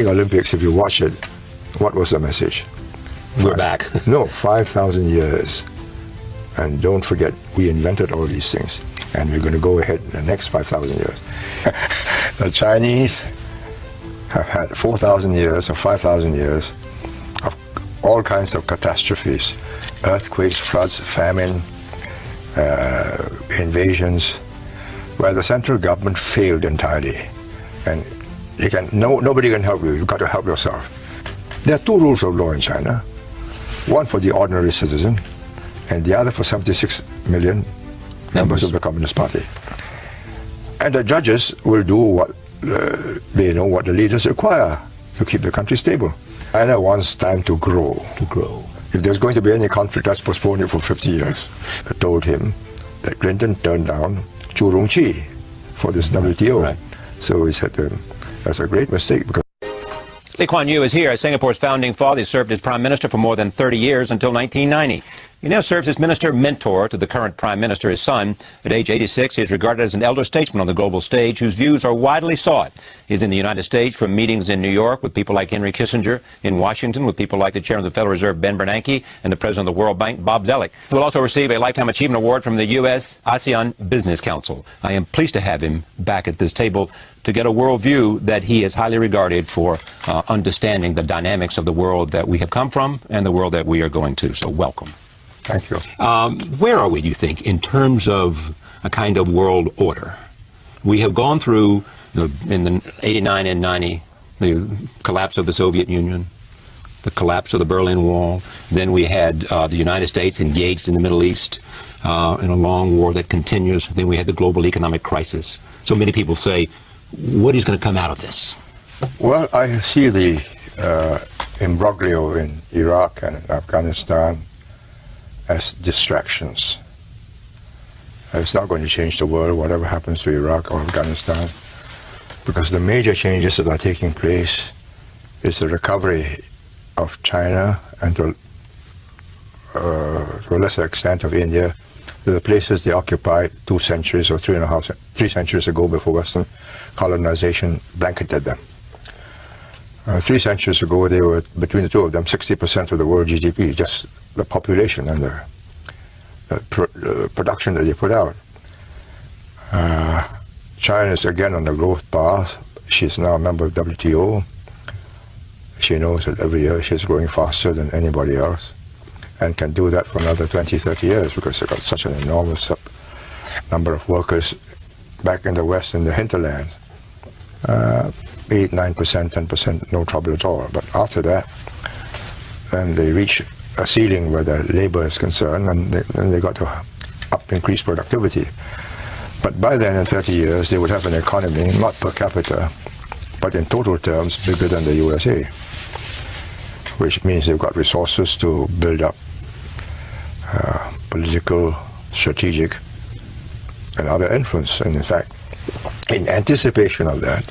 Olympics, if you watch it, what was the message? We're back. No, 5,000 years. And don't forget, we invented all these things. And we're going to go ahead in the next 5,000 years. The Chinese have had 4,000 years or 5,000 years of all kinds of catastrophes. Earthquakes, floods, famine, invasions, where the central government failed entirely. And nobody can help you. You've got to help yourself. There are two rules of law in China. One for the ordinary citizen, and the other for 76 million members of the Communist Party. And the judges will do what they know what the leaders require to keep the country stable. China wants time to grow. If there's going to be any conflict, let's postpone it for 50 years. I told him that Clinton turned down Zhu Rongqi for this WTO. Right. So he said to him, that's a great mistake because Lee Kuan Yew is here as Singapore's founding father. He served as prime minister for more than 30 years until 1990. He now serves as minister mentor to the current prime minister, his son. At age 86, he is regarded as an elder statesman on the global stage whose views are widely sought. He's in the United States from meetings in New York with people like Henry Kissinger, in Washington with people like the chairman of the Federal Reserve, Ben Bernanke, and the president of the World Bank, Bob Zoellick. He will also receive a Lifetime Achievement Award from the U.S. ASEAN Business Council. I am pleased to have him back at this table to get a worldview that he is highly regarded for understanding the dynamics of the world that we have come from and the world that we are going to. So welcome. Thank you. Where are we, do you think, in terms of a kind of world order? We have gone through, in the 89 and 90, the collapse of the Soviet Union, the collapse of the Berlin Wall. Then we had the United States engaged in the Middle East in a long war that continues. Then we had the global economic crisis. So many people say, what is going to come out of this? Well, I see the imbroglio in Iraq and Afghanistan as distractions. It's not going to change the world, whatever happens to Iraq or Afghanistan, because the major changes that are taking place is the recovery of China and to a lesser extent of India, to the places they occupied 2 centuries or 3 centuries ago before Western colonization blanketed them. 3 centuries ago, they were, between the two of them, 60% of the world GDP, just the population and the production that they put out. China is again on the growth path. She's now a member of WTO. She knows that every year she's growing faster than anybody else and can do that for another 20, 30 years because they've got such an enormous number of workers back in the West in the hinterland. 8, 9%, 10%, no trouble at all. But after that, then they reach a ceiling where the labor is concerned, and then they got to increase productivity. But by then, in 30 years, they would have an economy, not per capita, but in total terms, bigger than the USA, which means they've got resources to build up political, strategic, and other influence. And in fact, in anticipation of that,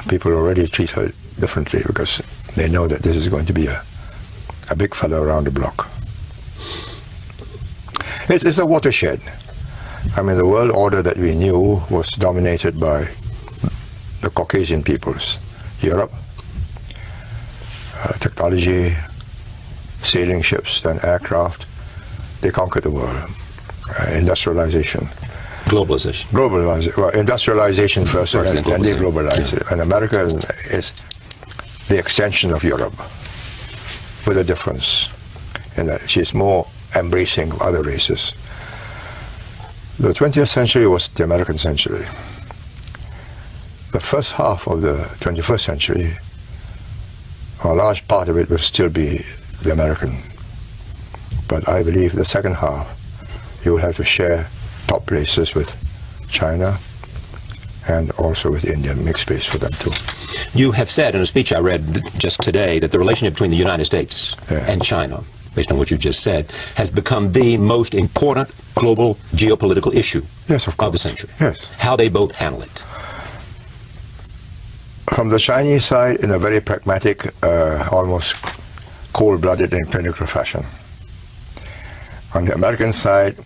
people already treat her differently because they know that this is going to be a big fellow around the block. It's a watershed. I mean, the world order that we knew was dominated by the Caucasian peoples. Europe, technology, sailing ships and aircraft, they conquered the world. Industrialization. Globalization. Well, industrialization first and then they globalize it. And America is the extension of Europe, with a difference in that she's more embracing of other races. The 20th century was the American century. The first half of the 21st century, a large part of it will still be the American. But I believe the second half, you will have to share top places with China and also with India, make space for them too. You have said in a speech I read just today that the relationship between the United States and China, based on what you just said, has become the most important global geopolitical issue of the century. Yes. How they both handle it. From the Chinese side, in a very pragmatic, almost cold-blooded and clinical fashion. On the American side,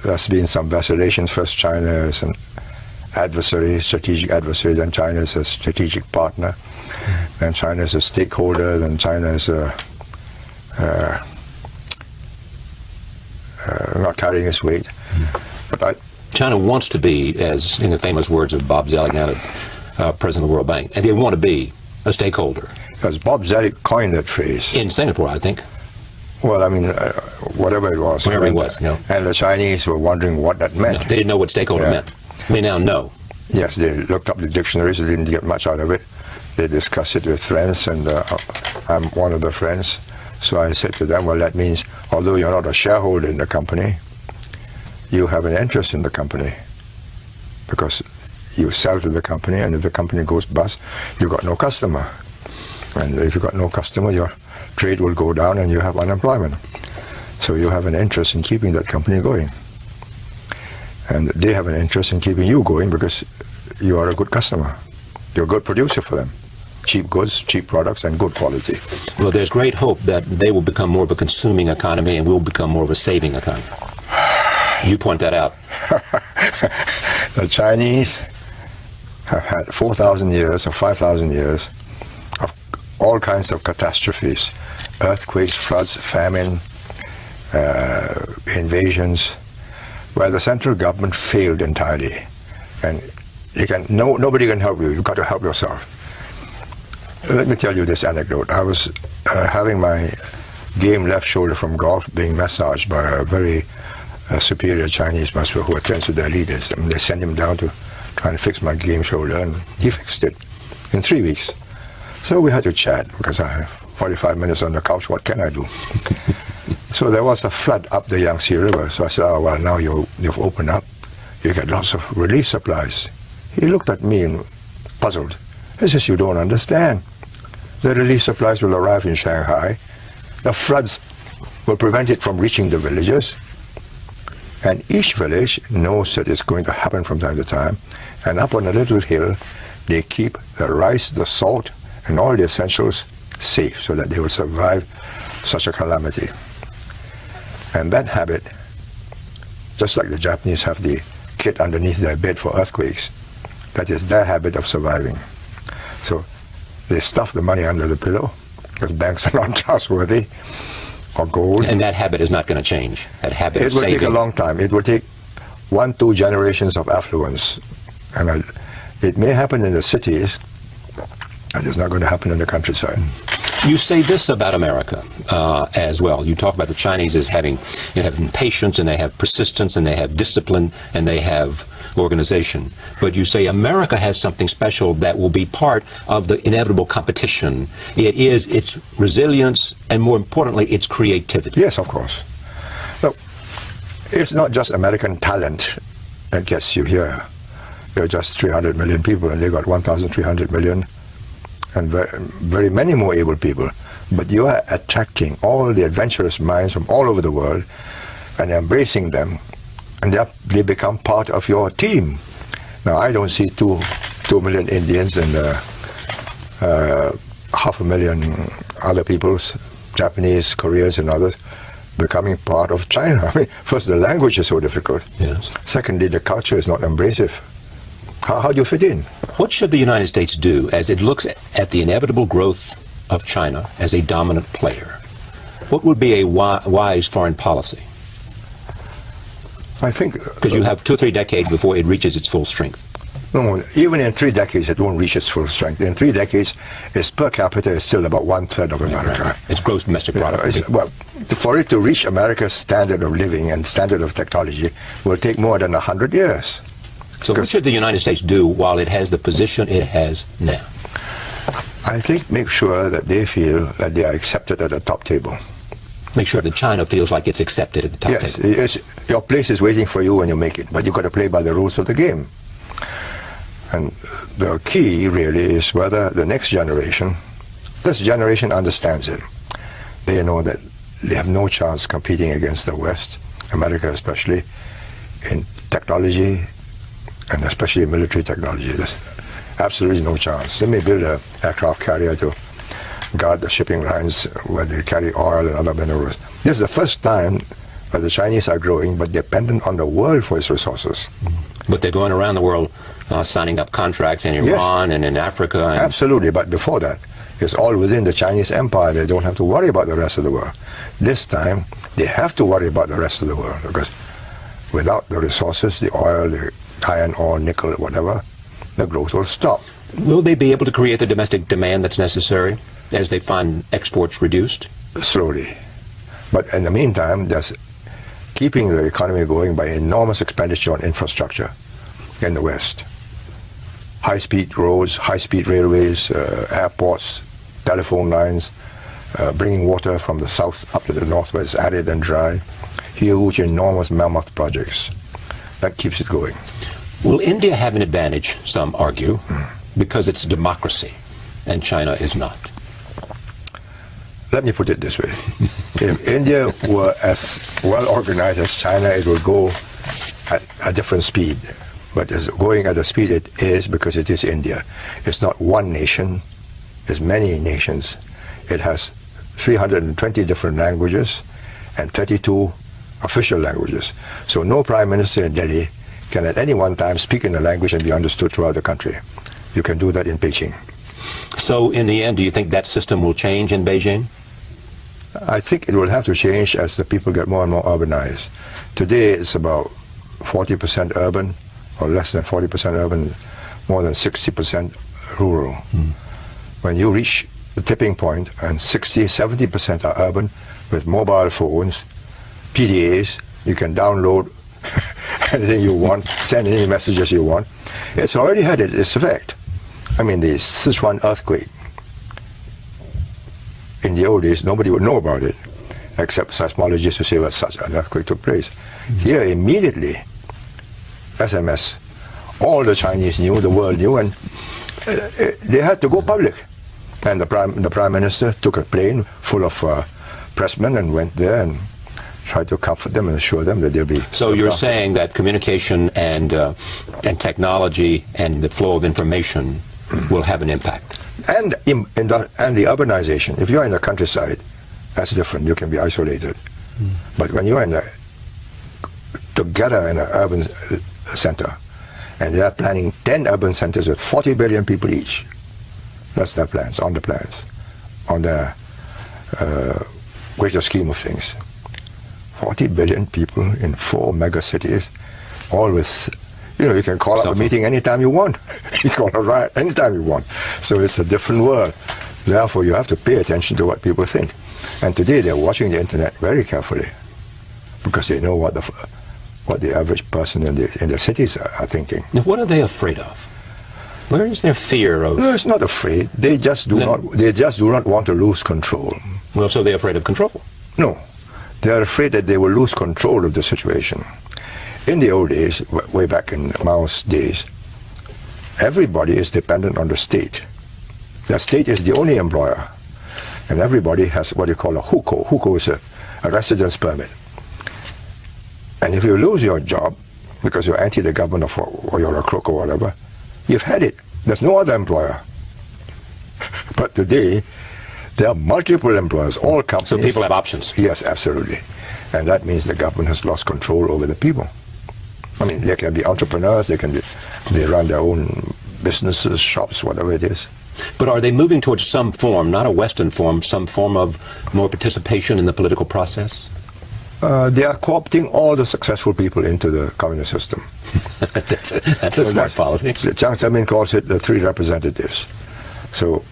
there's been some vacillations. First, China is an adversary, strategic adversary, then China is a strategic partner, then China is a stakeholder, then China is not carrying its weight. But China wants to be, as in the famous words of Bob Zoellick, now president of the World Bank, and they want to be a stakeholder. Because Bob Zoellick coined that phrase. In Singapore, I think. Well, I mean, whatever it was. Whatever it was, you know. And the Chinese were wondering what that meant. No, they didn't know what stakeholder meant. They now know. Yes, they looked up the dictionaries, they didn't get much out of it. They discussed it with friends, and I'm one of the friends. So I said to them, well, that means, although you're not a shareholder in the company, you have an interest in the company. Because you sell to the company, and if the company goes bust, you've got no customer. And if you've got no customer, your trade will go down and you have unemployment. So you have an interest in keeping that company going. And they have an interest in keeping you going because you are a good customer. You're a good producer for them. Cheap goods, cheap products, and good quality. Well, there's great hope that they will become more of a consuming economy and we'll become more of a saving economy. You point that out. The Chinese have had 4,000 years or 5,000 years of all kinds of catastrophes. Earthquakes, floods, famine, invasions, where the central government failed entirely. And nobody can help you. You've got to help yourself. Let me tell you this anecdote. I was having my game left shoulder from golf being massaged by a very superior Chinese master who attends to their leaders. And they sent him down to try and fix my game shoulder, and he fixed it in 3 weeks. So we had to chat, because I have 45 minutes on the couch, what can I do? So there was a flood up the Yangtze River. So I said, oh, well, now you've opened up. You get lots of relief supplies. He looked at me and puzzled. He says, you don't understand. The relief supplies will arrive in Shanghai. The floods will prevent it from reaching the villages. And each village knows that it's going to happen from time to time. And up on a little hill, they keep the rice, the salt, and all the essentials safe so that they will survive such a calamity. And that habit, just like the Japanese have the kit underneath their bed for earthquakes, that is their habit of surviving. So they stuff the money under the pillow, because banks are not trustworthy, or gold. And that habit is not going to change. That habit of saving. It will take a long time. It will take 1-2 generations of affluence. And it may happen in the cities, and it's not going to happen in the countryside. You say this about America as well. You talk about the Chinese as having patience, and they have persistence, and they have discipline, and they have organization. But you say America has something special that will be part of the inevitable competition. It is its resilience, and more importantly, its creativity. Yes, of course. Look, it's not just American talent that gets you here. There are just 300 million people, and they got 1,300 million. And very many more able people. But you are attracting all the adventurous minds from all over the world and embracing them, and they become part of your team. Now, I don't see 2 million Indians and 500,000 other peoples, Japanese, Koreans, and others, becoming part of China. I mean, first, the language is so difficult. Yes. Secondly, the culture is not embracive. How do you fit in? What should the United States do as it looks at the inevitable growth of China as a dominant player? What would be a wise foreign policy? I think... Because you have 2 or 3 decades before it reaches its full strength. No, even in 3 decades, it won't reach its full strength. In 3 decades, its per capita is still about 1/3 of America. Its gross domestic product. Well, for it to reach America's standard of living and standard of technology will take more than 100 years. So what should the United States do while it has the position it has now? I think make sure that they feel that they are accepted at the top table. Make sure that China feels like it's accepted at the top table. Yes, your place is waiting for you when you make it, but you've got to play by the rules of the game. And the key really is whether the next generation, this generation understands it. They know that they have no chance competing against the West, America especially, in technology, and especially military technology. There's absolutely no chance. They may build an aircraft carrier to guard the shipping lines where they carry oil and other minerals. This is the first time that the Chinese are growing, but dependent on the world for its resources. But they're going around the world signing up contracts in Iran and in Africa. And absolutely, but before that, it's all within the Chinese empire. They don't have to worry about the rest of the world. This time, they have to worry about the rest of the world, because without the resources, the oil, the iron ore, nickel, whatever, the growth will stop. Will they be able to create the domestic demand that's necessary as they find exports reduced? Slowly. But in the meantime, there's keeping the economy going by enormous expenditure on infrastructure in the West. High-speed roads, high-speed railways, airports, telephone lines, bringing water from the south up to the north where it's arid and dry. Huge, enormous mammoth projects. That keeps it going. Will India have an advantage, some argue, because it's a democracy and China is not? Let me put it this way. If India were as well organized as China, it would go at a different speed. But it's going at the speed it is because it is India. It's not one nation, it's many nations. It has 320 different languages and 32 official languages. So no prime minister in Delhi can at any one time speak in a language and be understood throughout the country. You can do that in Beijing. So in the end, do you think that system will change in Beijing? I think it will have to change as the people get more and more urbanized. Today it's about 40% urban, or less than 40% urban, more than 60% rural. When you reach the tipping point and 60-70% are urban with mobile phones, PDAs, you can download anything you want, send any messages you want. It's already had its effect. I mean, the Sichuan earthquake, in the old days, nobody would know about it, except seismologists who say, well, such an earthquake took place. Here, immediately, SMS, all the Chinese knew, the world knew, and they had to go public. And the prime minister took a plane full of pressmen and went there and tried to comfort them and assure them that they'll be... So you're saying that communication and technology and the flow of information will have an impact? And the urbanization. If you're in the countryside, that's different. You can be isolated. But when you're together in an urban center, and they are planning 10 urban centers with 40 billion people each, that's their plans, on the greater scheme of things. 40 billion people in 4 mega cities, all with, you can call up a meeting anytime you want. You call a riot anytime you want. So it's a different world. Therefore, you have to pay attention to what people think. And today they're watching the internet very carefully because they know what the average person in the cities are thinking. Now, what are they afraid of? Where is their fear of? No, it's not afraid. They just do not want to lose control. Well, so they're afraid of control. No. They are afraid that they will lose control of the situation. In the old days, way back in Mao's days, everybody is dependent on the state. The state is the only employer. And everybody has what you call a hukou. Hukou is a residence permit. And if you lose your job because you're anti the government or you're a crook or whatever, you've had it. There's no other employer. But today, there are multiple employers, all companies. So people have options. Yes, absolutely. And that means the government has lost control over the people. I mean, they can be entrepreneurs, they run their own businesses, shops, whatever it is. But are they moving towards some form, not a Western form, some form of more participation in the political process? They are co-opting all the successful people into the communist system. That's a smart policy. Jiang Zemin calls it the 3 representatives. So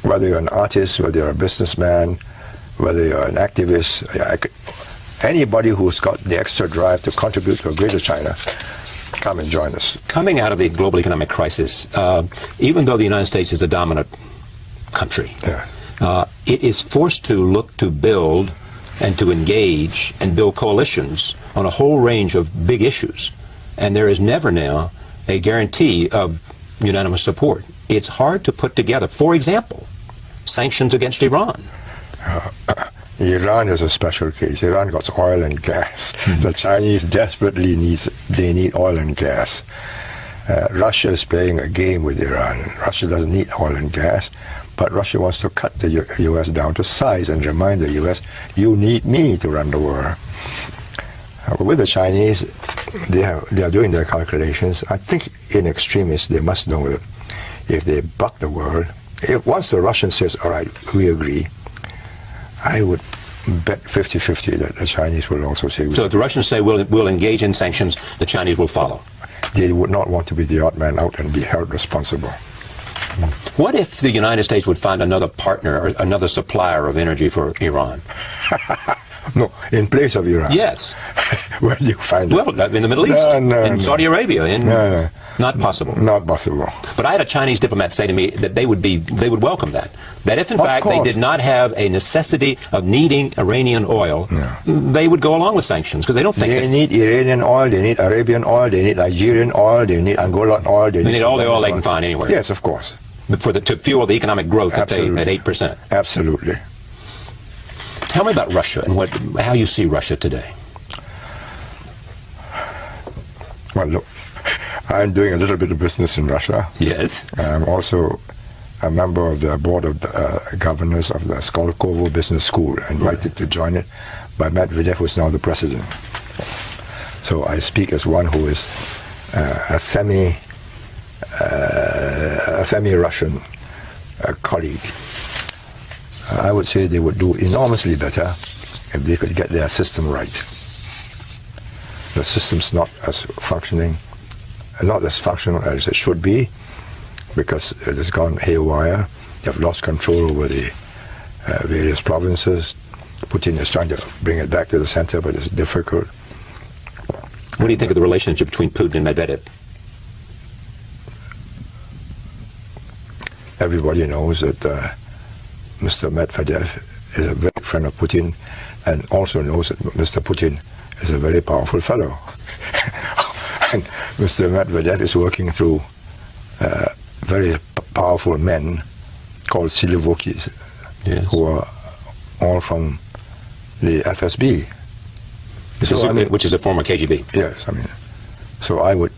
whether you're an artist, whether you're a businessman, whether you're an activist, anybody who's got the extra drive to contribute to a greater China, come and join us. Coming out of the global economic crisis, even though the United States is a dominant country, it is forced to look to build and to engage and build coalitions on a whole range of big issues. And there is never now a guarantee of unanimous support. It's hard to put together, for example, sanctions against Iran. Iran is a special case. Iran got oil and gas. The Chinese desperately need oil and gas. Russia is playing a game with Iran. Russia doesn't need oil and gas, but Russia wants to cut the U.S. down to size and remind the U.S., you need me to run the war. With the Chinese, they are doing their calculations. I think in extremis they must know that if they buck the world, once the Russian says, all right, we agree, I would bet 50-50 that the Chinese will also say. So if the Russians say we'll engage in sanctions, the Chinese will follow? They would not want to be the odd man out and be held responsible. What if the United States would find another partner or another supplier of energy for Iran? No, in place of Iran. Yes. Where do you find it? Well, in the Middle East, in Saudi Arabia, not possible. Not possible. But I had a Chinese diplomat say to me that they would welcome that. That if in fact they did not have a necessity of needing Iranian oil, they would go along with sanctions because they don't think they need Iranian oil, they need Arabian oil, they need Nigerian oil, they need Angolan oil, they need all the oil they can find anywhere. Yes, of course. To fuel the economic growth at 8%. Absolutely. Tell me about Russia and how you see Russia today. Well, look, I'm doing a little bit of business in Russia. Yes. I'm also a member of the board of governors of the Skolkovo Business School, invited to join it by Medvedev, who is now the president. So I speak as one who is a semi-Russian colleague. I would say they would do enormously better if they could get their system right. The system's not as functional as it should be, because it has gone haywire. They have lost control over the various provinces. Putin is trying to bring it back to the center, but it's difficult. What do you think of the relationship between Putin and Medvedev? Everybody knows that Mr. Medvedev is a very friend of Putin, and also knows that Mr. Putin is a very powerful fellow. And Mr. Medvedev is working through very powerful men called Silivokis, who are all from the FSB. Which is a former KGB. Yes, I mean, so I would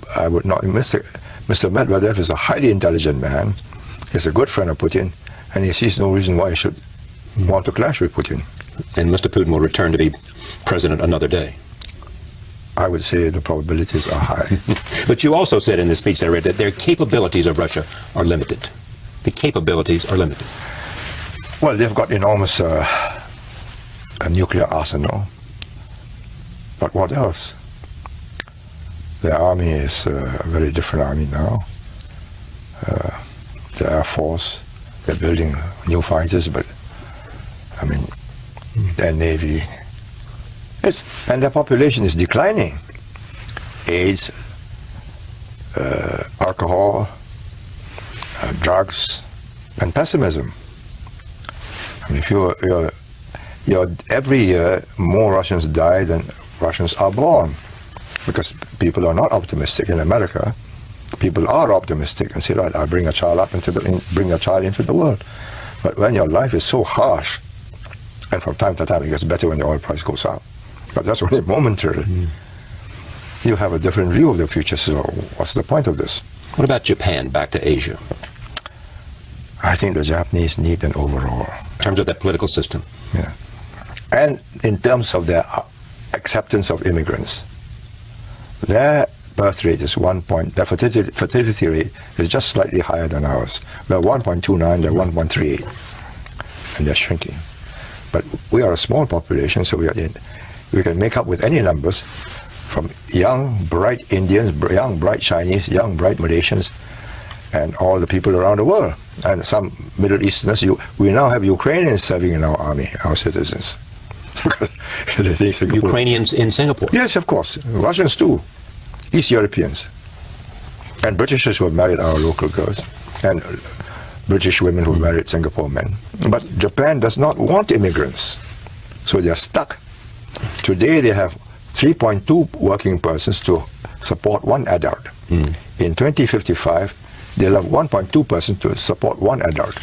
not. Mr. Medvedev is a highly intelligent man. He's a good friend of Putin, and he sees no reason why he should want to clash with Putin. And Mr. Putin will return to be president another day. I would say the probabilities are high. But you also said in the speech that I read that their capabilities of Russia are limited. The capabilities are limited. Well, they've got enormous a nuclear arsenal. But what else? Their army is a very different army now. The Air Force, they're building new fighters, but I mean, their Navy, and their population is declining. AIDS, alcohol, drugs, and pessimism. I mean, if you're every year more Russians die than Russians are born, because people are not optimistic. In America, people are optimistic and say, right, I'll bring a child bring a child into the world. But when your life is so harsh, and from time to time it gets better when the oil price goes up, but that's only momentarily. You have a different view of the future. So what's the point of this? What about Japan, back to Asia? I think the Japanese need an overhaul. In terms of that political system? Yeah. And in terms of their acceptance of immigrants. Their birth rate is 1 point, their fertility rate is just slightly higher than ours. We're 1.29, they're 1.38, and they're shrinking. But we are a small population, so we can make up with any numbers, from young, bright Indians, young, bright Chinese, young, bright Malaysians, and all the people around the world. And some Middle Easterners, we now have Ukrainians serving in our army, our citizens. Ukrainians in Singapore? Yes, of course. Russians too. East Europeans. And Britishers who have married our local girls. And British women who married Singapore men. But Japan does not want immigrants. So they're stuck. Today they have 3.2 working persons to support one adult. In 2055, they'll have 1.2 persons to support one adult.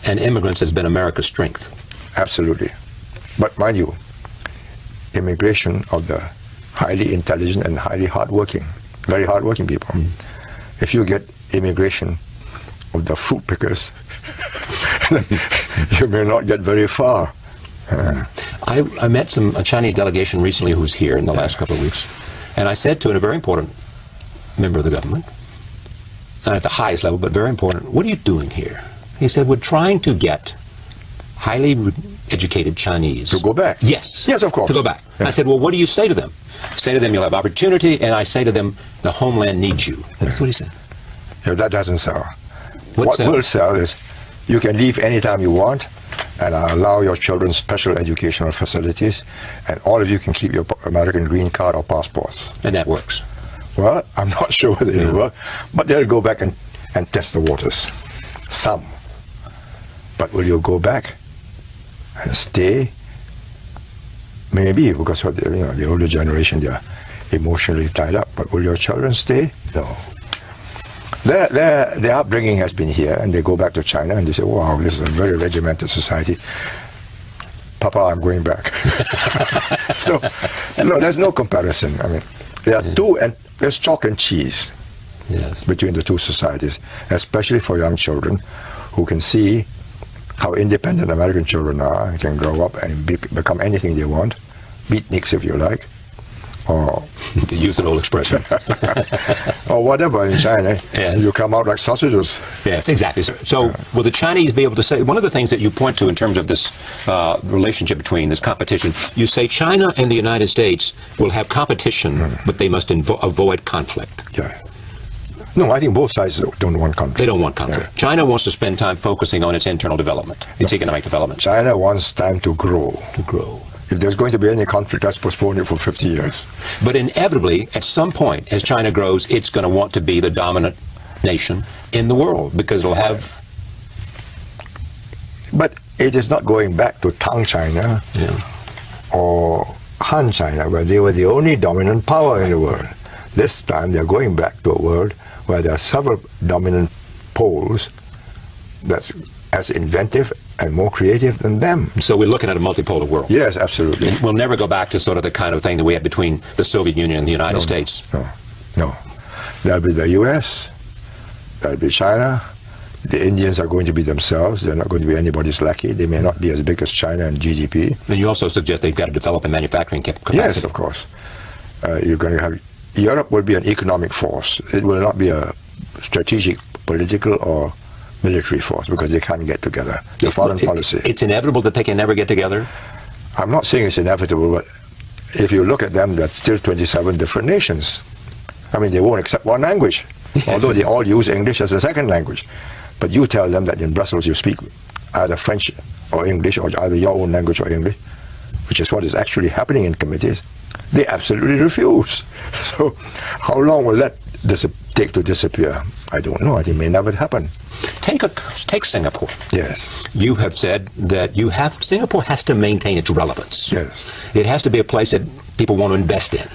And immigrants has been America's strength. Absolutely. But mind you, immigration of the highly intelligent and highly hardworking, very hardworking people. If you get immigration of the fruit pickers, you may not get very far. I met a Chinese delegation recently who's here in the last couple of weeks, and I said to a very important member of the government, not at the highest level, but very important, what are you doing here? He said, we're trying to get highly educated Chinese. To go back? Yes. Yes, of course. To go back. Yeah. I said, well, what do you say to them? Say to them, you'll have opportunity, and I say to them, the homeland needs you. That's what he said. Yeah, that doesn't sell. What will sell is you can leave anytime you want and allow your children special educational facilities, and all of you can keep your American green card or passports. And that works. Well, I'm not sure whether it'll work, but they'll go back and test the waters. Some. But will you go back and stay? Maybe, because of the older generation, they are emotionally tied up. But will your children stay? No. Their upbringing has been here, and they go back to China and they say, wow, this is a very regimented society. Papa, I'm going back. So, no, there's no comparison. I mean, there are two, and there's chalk and cheese between the two societies, especially for young children who can see how independent American children are and can grow up and become anything they want, beatniks if you like, or to use an old expression, or whatever in China. Yes. You come out like sausages. Yes, exactly. So will the Chinese be able to say, one of the things that you point to in terms of this relationship between this competition, you say China and the United States will have competition, but they must avoid conflict. Yeah. No, I think both sides don't want conflict. They don't want conflict. Yeah. China wants to spend time focusing on its internal development, its economic development. China wants time to grow. To grow. If there's going to be any conflict, let's postpone it for 50 years. But inevitably, at some point, as China grows, it's going to want to be the dominant nation in the world, because it'll have... But it is not going back to Tang China or Han China, where they were the only dominant power in the world. This time, they're going back to a world where there are several dominant poles that's as inventive and more creative than them. So we're looking at a multipolar world. Yes, absolutely. And we'll never go back to sort of the kind of thing that we had between the Soviet Union and the United States. No. There'll be the US, there'll be China. The Indians are going to be themselves. They're not going to be anybody's lackey. They may not be as big as China in GDP. And you also suggest they've got to develop a manufacturing capacity. Yes, of course. You're going to have... Europe will be an economic force. It will not be a strategic, political, or military force, because they can't get together. The foreign policy. It's inevitable that they can never get together? I'm not saying it's inevitable, but if you look at them, that's still 27 different nations. I mean, they won't accept one language, although they all use English as a second language. But you tell them that in Brussels you speak either French or English, or either your own language or English, which is what is actually happening in committees. They absolutely refuse. So how long will that take to disappear? I don't know. I think it may never happen. Take Singapore. Yes. You have said that Singapore has to maintain its relevance. Yes. It has to be a place that people want to invest in.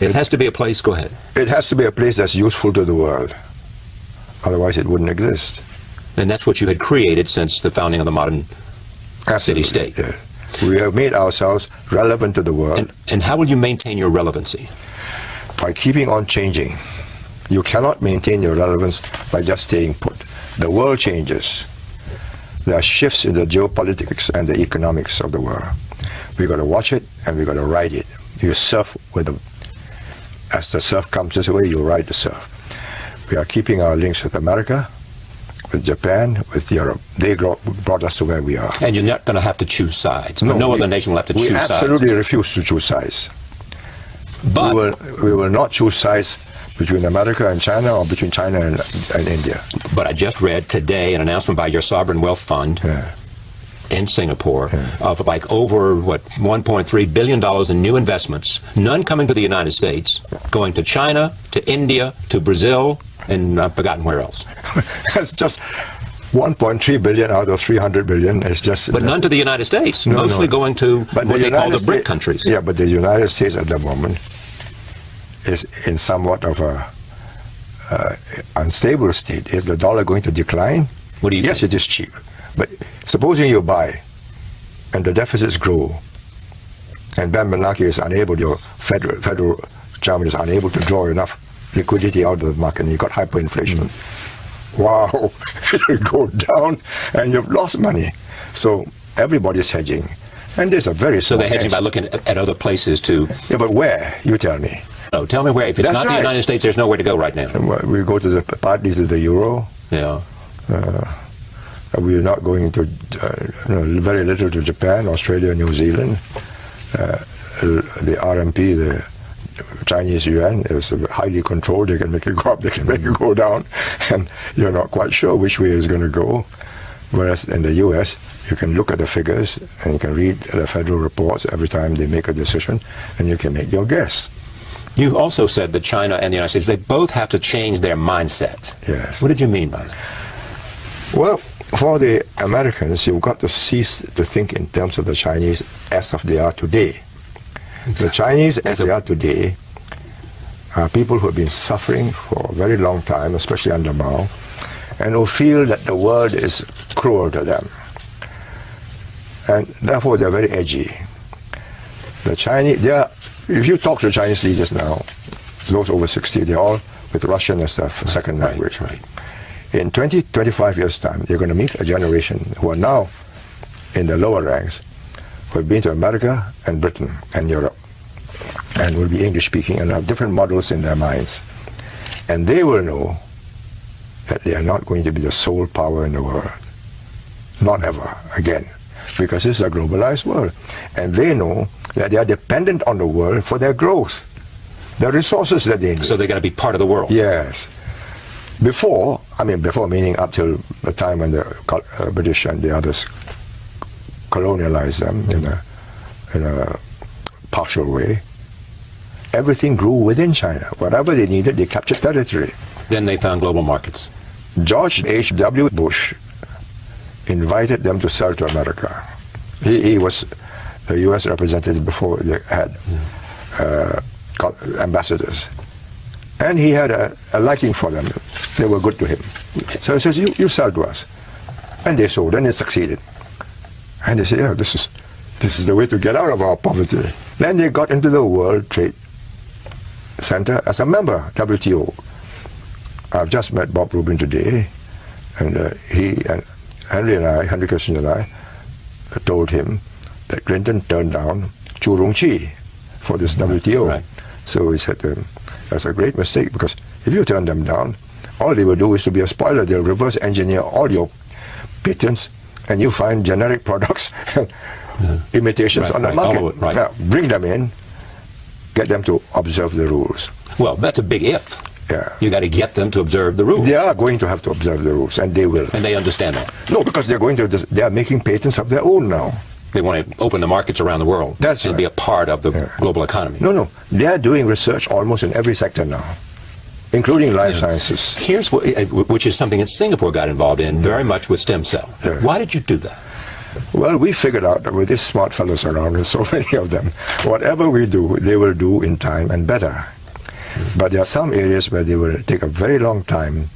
It has to be a place, go ahead. It has to be a place that's useful to the world. Otherwise it wouldn't exist. And that's what you had created since the founding of the modern city-state. Yes. We have made ourselves relevant to the world. And how will you maintain your relevancy? By keeping on changing. You cannot maintain your relevance by just staying put. The world changes. There are shifts in the geopolitics and the economics of the world. We've got to watch it, and we've got to ride it. You surf with them. As the surf comes this way, you ride the surf. We are keeping our links with America, with Japan, with Europe. They brought us to where we are. And you're not going to have to choose sides. No other nation will have to choose sides. We absolutely refuse to choose sides. But we will not choose sides between America and China, or between China and India. But I just read today an announcement by your sovereign wealth fund in Singapore of like over, $1.3 billion in new investments, none coming to the United States, going to China, to India, to Brazil, and I've forgotten where else. It's just 1.3 billion out of 300 billion. Is just. But none to the United States, mostly going to what they call the BRIC countries. Yeah, but the United States at the moment is in somewhat of a unstable state. Is the dollar going to decline? What do you think? Yes, it is cheap. But supposing you buy and the deficits grow, and Ben Bernanke is unable, your federal Germany is unable to draw enough liquidity out of the market, and you've got hyperinflation. Wow, it will go down and you've lost money. So everybody's hedging. And there's a very So they're hedging by looking at other places to... Yeah, but where? You tell me. No, tell me where. If it's not the United States, there's nowhere to go right now. We go to partly to the euro. Yeah. We're not going to, very little to Japan, Australia, New Zealand. The RMP, the Chinese yuan, is highly controlled. They can make it go up, they can make it go down, and you're not quite sure which way it's going to go. Whereas in the U.S., you can look at the figures and you can read the federal reports every time they make a decision, and you can make your guess. You also said that China and the United States, they both have to change their mindset. Yes. What did you mean by that? Well, for the Americans, you've got to cease to think in terms of the Chinese as of they are today. The Chinese as they are today are people who have been suffering for a very long time, especially under Mao, and who feel that the world is cruel to them. And therefore they're very edgy. The Chinese, if you talk to Chinese leaders now, those over 60, they're all with Russian as their second language. Right. In 20, 25 years' time, you're going to meet a generation who are now in the lower ranks, who have been to America and Britain and Europe, and will be English-speaking and have different models in their minds. And they will know that they are not going to be the sole power in the world. Not ever again. Because this is a globalized world. And they know that they are dependent on the world for their growth. The resources that they need. So they're going to be part of the world. Yes. Before meaning up till the time when the British and the others colonialized them in a partial way, everything grew within China. Whatever they needed, they captured territory. Then they found global markets. George H.W. Bush invited them to sell to America. He was the U.S. representative before they had ambassadors. And he had a liking for them. They were good to him. So he says, you sell to us. And they sold, and it succeeded. And they said, yeah, this is the way to get out of our poverty. Then they got into the World Trade Center as a member, WTO. I've just met Bob Rubin today, and he and Henry Kissinger and I told him that Clinton turned down Chu Rongqi for this WTO. Right. So he said to him, that's a great mistake, because if you turn them down, all they will do is to be a spoiler. They'll reverse engineer all your patents, and you find generic products, imitations on the market. Now, bring them in, get them to observe the rules. Well, that's a big if. Yeah. You got to get them to observe the rules. They are going to have to observe the rules, and they will. And they understand that. No, because they are making patents of their own now. They want to open the markets around the world. That's and right. Be a part of the global economy. No. They are doing research almost in every sector now, including life sciences. Here's which is something that Singapore got involved in very much with stem cell. Yeah. Why did you do that? Well, we figured out that with these smart fellows around, and so many of them, whatever we do, they will do in time and better. But there are some areas where they will take a very long time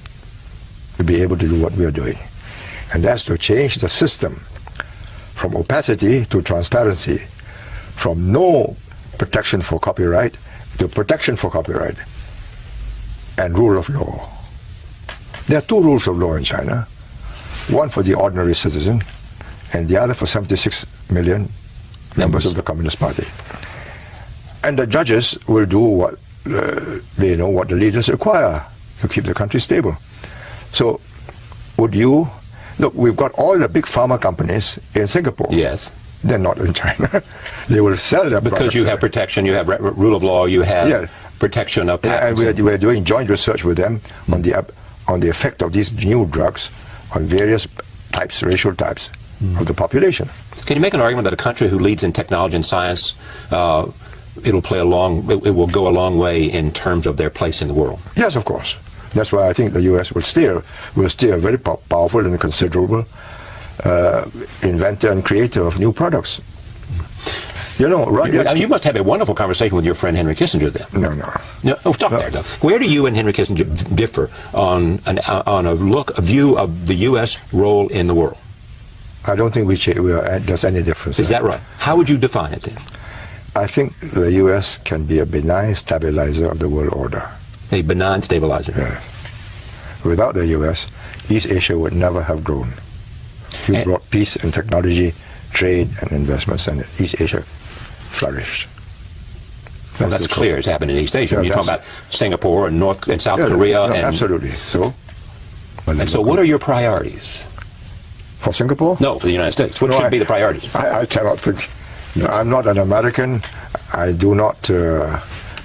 to be able to do what we are doing. And that's to change the system from opacity to transparency, from no protection for copyright to protection for copyright, and rule of law. There are two rules of law in China, one for the ordinary citizen, and the other for 76 million members of the Communist Party. And the judges will do what they know what the leaders require to keep the country stable. So, would you... Look, we've got all the big pharma companies in Singapore. Yes. They're not in China. They will sell their products. Because you have protection, you have rule of law, you have protection of patents. And we're doing joint research with them on the effect of these new drugs on various types, racial types of the population. Can you make an argument that a country who leads in technology and science, it will go a long way in terms of their place in the world? Yes, of course. That's why I think the U.S. will stay a very powerful and considerable inventor and creator of new products. You know, you must have a wonderful conversation with your friend Henry Kissinger then. No. Oh, stop there, though. Where do you and Henry Kissinger differ on a view of the U.S. role in the world? I don't think there's any difference. Is that right? How would you define it then? I think the U.S. can be a benign stabilizer of the world order. A benign stabilizer. Yes. Without the U.S., East Asia would never have grown. You brought peace and technology trade and investments, and East Asia flourished. Well, that's clear. It's happened in East Asia. You're talking about Singapore and North and South Korea. No, absolutely. So. And so what are your priorities? For Singapore? No, for the United States. What should be the priorities? I cannot think. No, I'm not an American. I do not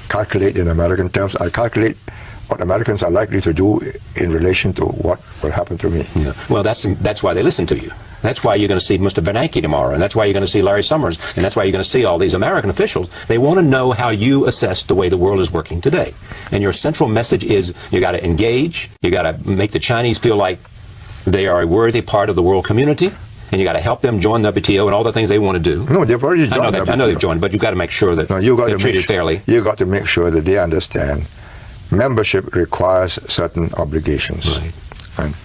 calculate in American terms. I calculate what Americans are likely to do in relation to what will happen to me. Yeah. Well, that's why they listen to you. That's why you're going to see Mr. Bernanke tomorrow, and that's why you're going to see Larry Summers, and that's why you're going to see all these American officials. They want to know how you assess the way the world is working today. And your central message is you got to engage, you got to make the Chinese feel like they are a worthy part of the world community, and you got to help them join the WTO and all the things they want to do. No, they've already joined. I know they've joined, but you've got to make sure that they're treated fairly. You've got to make sure that they understand membership requires certain obligations. Right. And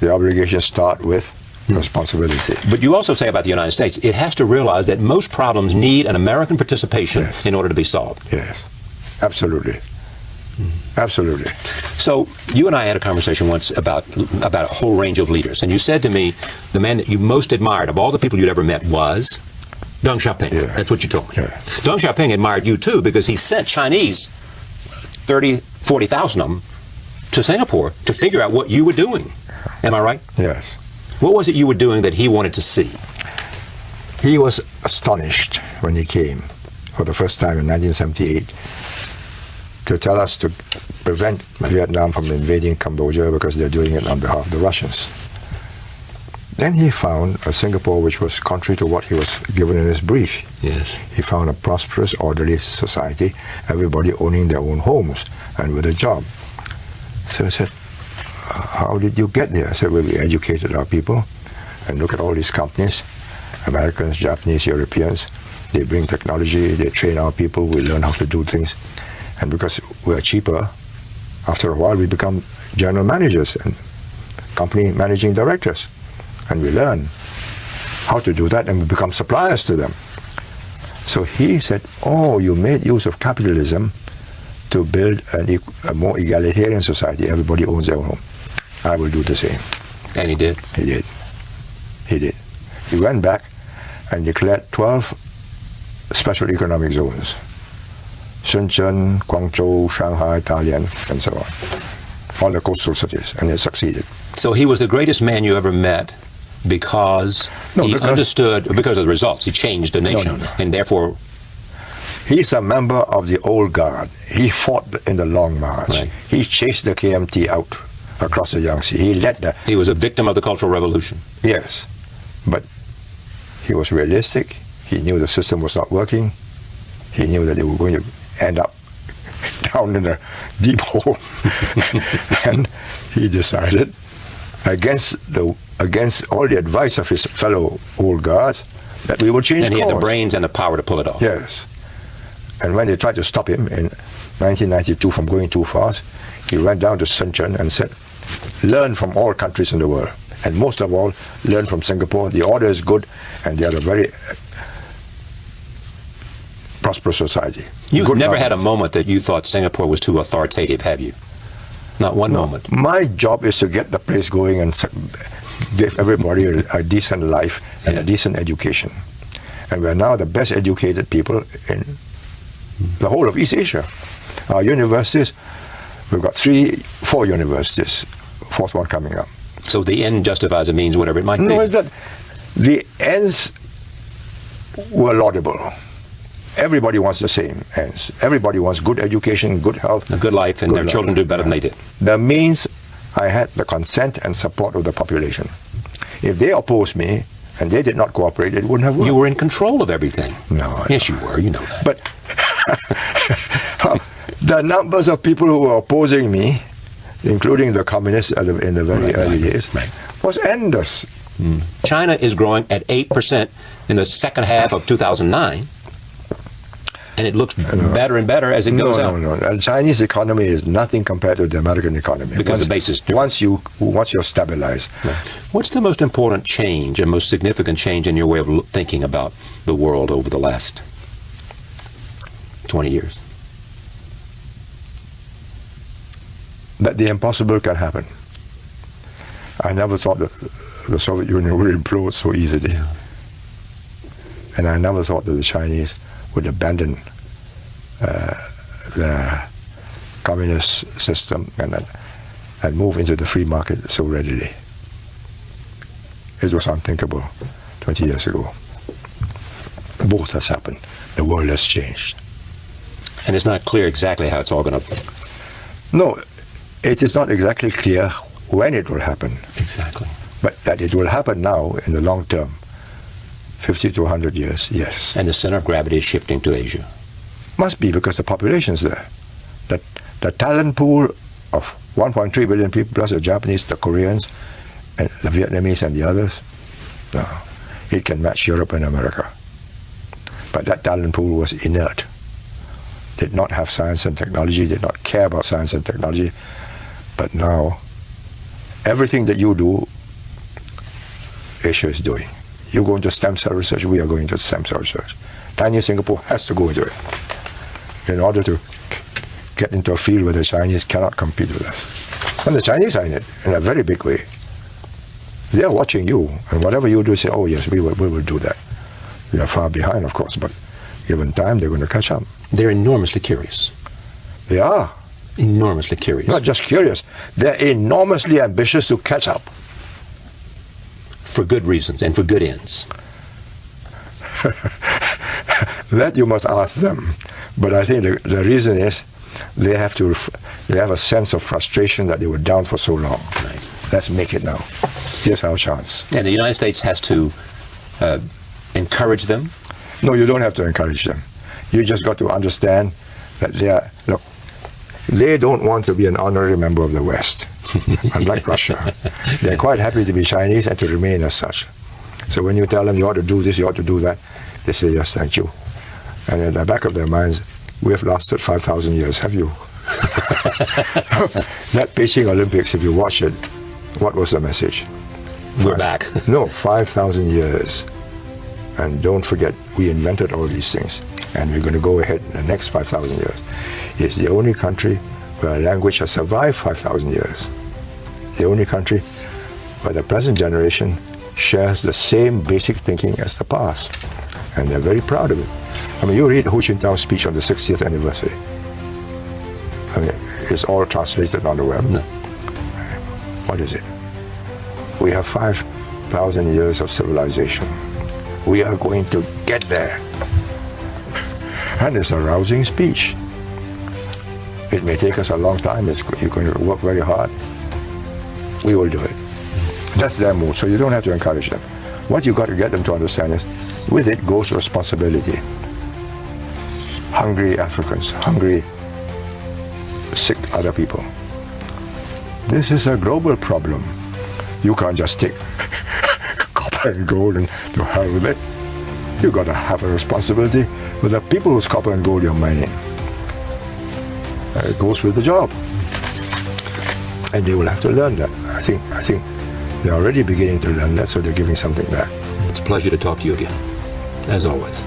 the obligations start with responsibility. But you also say about the United States, it has to realize that most problems need an American participation in order to be solved. Yes, absolutely. Absolutely. So you and I had a conversation once about a whole range of leaders, and you said to me the man that you most admired of all the people you'd ever met was Deng Xiaoping. Yeah. That's what you told me. Yeah. Deng Xiaoping admired you too because he sent Chinese, 30, 40,000 of them, to Singapore to figure out what you were doing. Am I right? Yes. What was it you were doing that he wanted to see? He was astonished when he came for the first time in 1978 to tell us to prevent Vietnam from invading Cambodia because they're doing it on behalf of the Russians. Then he found a Singapore which was contrary to what he was given in his brief. Yes. He found a prosperous, orderly society, everybody owning their own homes and with a job. So I said, how did you get there? I said, well, we educated our people, and look at all these companies, Americans, Japanese, Europeans. They bring technology, they train our people, we learn how to do things. And because we're cheaper, after a while we become general managers and company managing directors. And we learn how to do that, and we become suppliers to them. So he said, oh, you made use of capitalism to build a more egalitarian society. Everybody owns their own home. I will do the same. And he did? He did. He did. He went back and declared 12 special economic zones. Shenzhen, Guangzhou, Shanghai, Dalian, and so on. All the coastal cities, and it succeeded. So he was the greatest man you ever met because he understood, because of the results, he changed the nation, and therefore... He's a member of the old guard. He fought in the Long March. Right. He chased the KMT out across the Yangtze. He led the... He was a victim of the Cultural Revolution. Yes, but he was realistic. He knew the system was not working. He knew that they were going to end up down in a deep hole. And he decided, against all the advice of his fellow old guards, that we would change course. And he had the brains and the power to pull it off. Yes. And when they tried to stop him in 1992 from going too fast, he went down to Shenzhen and said, learn from all countries in the world, and most of all, learn from Singapore. The order is good, and they are a very prosperous society. You've never had a moment that you thought Singapore was too authoritative, have you? Not one moment. My job is to get the place going and give everybody a decent life and a decent education. And we're now the best educated people in the whole of East Asia. Our universities, we've got 4 universities, 4th one coming up. So the end justifies the means, whatever it might be. No, it's that the ends were laudable. Everybody wants the same ends. Everybody wants good education, good health, a good life, and their children do better than they did. The means, I had the consent and support of the population. If they opposed me and they did not cooperate, it wouldn't have worked. You were in control of everything. No. Yes, you were. You know that. But the numbers of people who were opposing me, including the communists in the very early days, was endless. China is growing at 8% in the second half of 2009. And it looks better and better as it goes out. No. The Chinese economy is nothing compared to the American economy. Because the base is different. Once you're stabilized. Right. What's the most important change and most significant change in your way of thinking about the world over the last 20 years? That the impossible can happen. I never thought that the Soviet Union would implode so easily. And I never thought that the Chinese would abandon the communist system and move into the free market so readily. It was unthinkable 20 years ago. Both has happened. The world has changed. And it's not clear exactly how it's all going to... No, it is not exactly clear when it will happen. Exactly. But that it will happen now in the long term, 50 to 100 years, yes. And the center of gravity is shifting to Asia. Must be, because the population is there. The talent pool of 1.3 billion people, plus the Japanese, the Koreans, and the Vietnamese and the others, no, it can match Europe and America. But that talent pool was inert. Did not have science and technology, did not care about science and technology. But now, everything that you do, Asia is doing. You go into stem cell research, we are going into stem cell research. Tiny Singapore has to go into it in order to get into a field where the Chinese cannot compete with us. And the Chinese are in it in a very big way. They are watching you, and whatever you do, say, oh yes, we will do that. We are far behind, of course, but given time, they're going to catch up. They're enormously curious. They are. Enormously curious. Not just curious. They're enormously ambitious to catch up. For good reasons and for good ends. That you must ask them. But I think the reason is they have a sense of frustration that they were down for so long. Right. Let's make it now. Here's our chance. And the United States has to encourage them? No, you don't have to encourage them. You just got to understand that they don't want to be an honorary member of the West, unlike Russia. They're quite happy to be Chinese and to remain as such. So when you tell them you ought to do this, you ought to do that, they say, yes, thank you. And in the back of their minds, we have lasted 5,000 years, have you? That Beijing Olympics, if you watch it, what was the message? We're back. No, 5,000 years. And don't forget, we invented all these things. And we're going to go ahead in the next 5,000 years. It's the only country where a language has survived 5,000 years. The only country where the present generation shares the same basic thinking as the past. And they're very proud of it. I mean, you read Hu Jintao's speech on the 60th anniversary. I mean, it's all translated on the web. No. What is it? We have 5,000 years of civilization. We are going to get there. And it's a rousing speech. It may take us a long time. You're going to work very hard. We will do it. That's their mood, so you don't have to encourage them. What you got to get them to understand is, with it goes responsibility. Hungry Africans, hungry, sick other people. This is a global problem. You can't just take copper and gold and to hell with it. You got to have a responsibility with the people whose copper and gold you're mining. It goes with the job, and they will have to learn that. I think they're already beginning to learn that, so they're giving something back. It's a pleasure to talk to you again, as always.